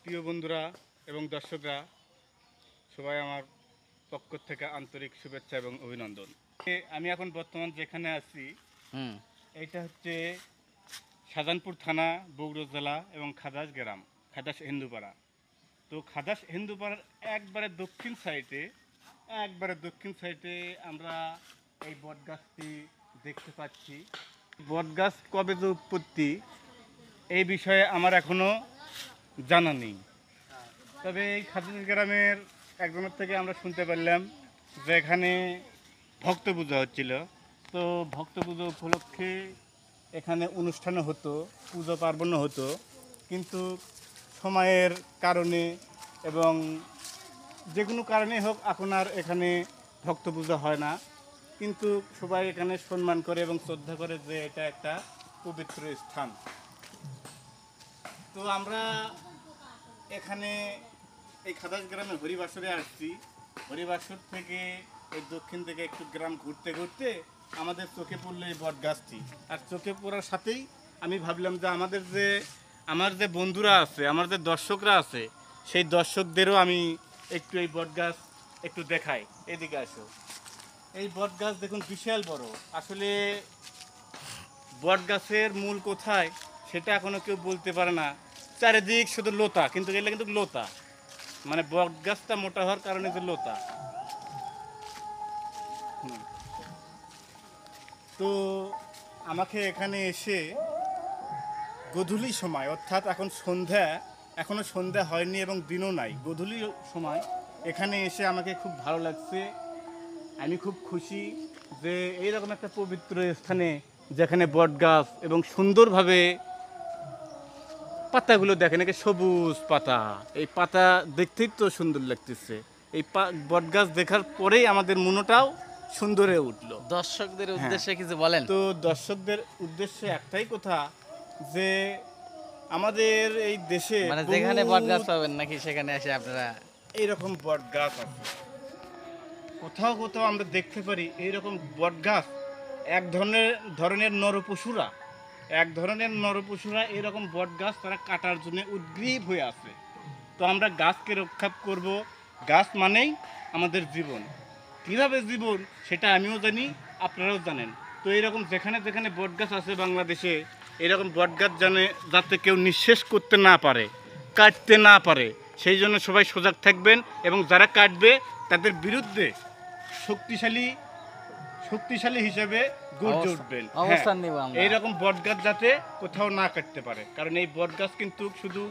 প্রিয় বন্ধুরা এবং দর্শকরা, সবাই আমার পক্ষ থেকে আন্তরিক শুভেচ্ছা এবং অভিনন্দন। আমি এখন বর্তমান যেখানে আছি, এইটা হচ্ছে শাহজাহানপুর থানা, বগুড়া জেলা এবং খাদাস গ্রাম, খাদাস হিন্দুপাড়া। তো খাদাস হিন্দুপাড়ার একবারে দক্ষিণ সাইডে আমরা এই বটগাছটি দেখতে পাচ্ছি। বটগাছ কবে যে উৎপত্তি এই বিষয়ে আমার এখনো জানা নেই, তবে এই খাদাস গ্রামের একজনের থেকে আমরা শুনতে পারলাম যে এখানে ভক্ত পূজা হচ্ছিল। তো ভক্ত পুজো উপলক্ষে এখানে অনুষ্ঠানও হতো, পুজো পার্বণও হতো, কিন্তু সময়ের কারণে এবং যে কোনো কারণে হোক এখন আর এখানে ভক্ত পূজা হয় না। কিন্তু সবাই এখানে সম্মান করে এবং শ্রদ্ধা করে যে এটা একটা পবিত্র স্থান। তো আমরা এখানে এই খাদাস গ্রামে হরিবাসরে আসছি। হরিবাসর থেকে এই দক্ষিণ থেকে একটু গ্রাম ঘুরতে ঘুরতে আমাদের চোখে পড়লো এই বট গাছটি। আর চোখে পড়ার সাথেই আমি ভাবলাম যে আমার যে বন্ধুরা আছে, আমার যে দর্শকরা আছে, সেই দর্শকদেরও আমি একটু এই বট গাছ একটু দেখাই। এদিকে আসো। এই বট গাছ দেখুন বিশাল বড়। আসলে বট গাছের মূল কোথায় সেটা এখনো কেউ বলতে পারে না। চারিদিক শুধু লতা, কিন্তু এগুলো কিন্তু লতা, মানে বট গাছটা মোটা হওয়ার কারণে যে লতা। তো আমাকে এখানে এসে গধূলি সময়, অর্থাৎ এখনো সন্ধ্যা হয়নি এবং দিনও নাই, গধূলি সময় এখানে এসে আমাকে খুব ভালো লাগছে। আমি খুব খুশি যে এইরকম একটা পবিত্র স্থানে যেখানে বট গাছ এবং সুন্দরভাবে পাতাগুলো দেখেন, একে সবুজ পাতা, এই পাতা দেখতেই তো সুন্দর লাগতেছে। এই বট গাছ দেখার পরেই আমাদের মনটাও সুন্দর হয়ে উঠলো। দর্শকদের উদ্দেশ্যে কিছু বলেন। তো দর্শকদের উদ্দেশ্যে একটাই কথা, যে আমাদের এই দেশে মানে যেখানে বট গাছ পাবেন নাকি সেখানে এসে আপনারা এইরকম বট গাছ আছে। কোথাও কোথাও আমরা দেখতে পারি এইরকম বট গাছ। এক ধরনের নরপশুরা এরকম বট গাছ তারা কাটার জন্য উদ্গ্রীব হয়ে আছে। তো আমরা গাছকে রক্ষা করব। গাছ মানেই আমাদের জীবন। কীভাবে জীবন সেটা আমিও জানি, আপনারাও জানেন। তো এইরকম যেখানে যেখানে বট গাছ আছে বাংলাদেশে, এরকম বট গাছ যাতে কেউ নিঃশেষ করতে না পারে, কাটতে না পারে, সেই জন্য সবাই সজাগ থাকবেন এবং যারা কাটবে তাদের বিরুদ্ধে শক্তিশালী হিসেবে গর্জে উঠবেন। অবস্থান নিব আমরা। এইরকম বট গাছ যাতে কোথাও না কাটতে পারে, কারণ এই বট গাছ কিন্তু শুধু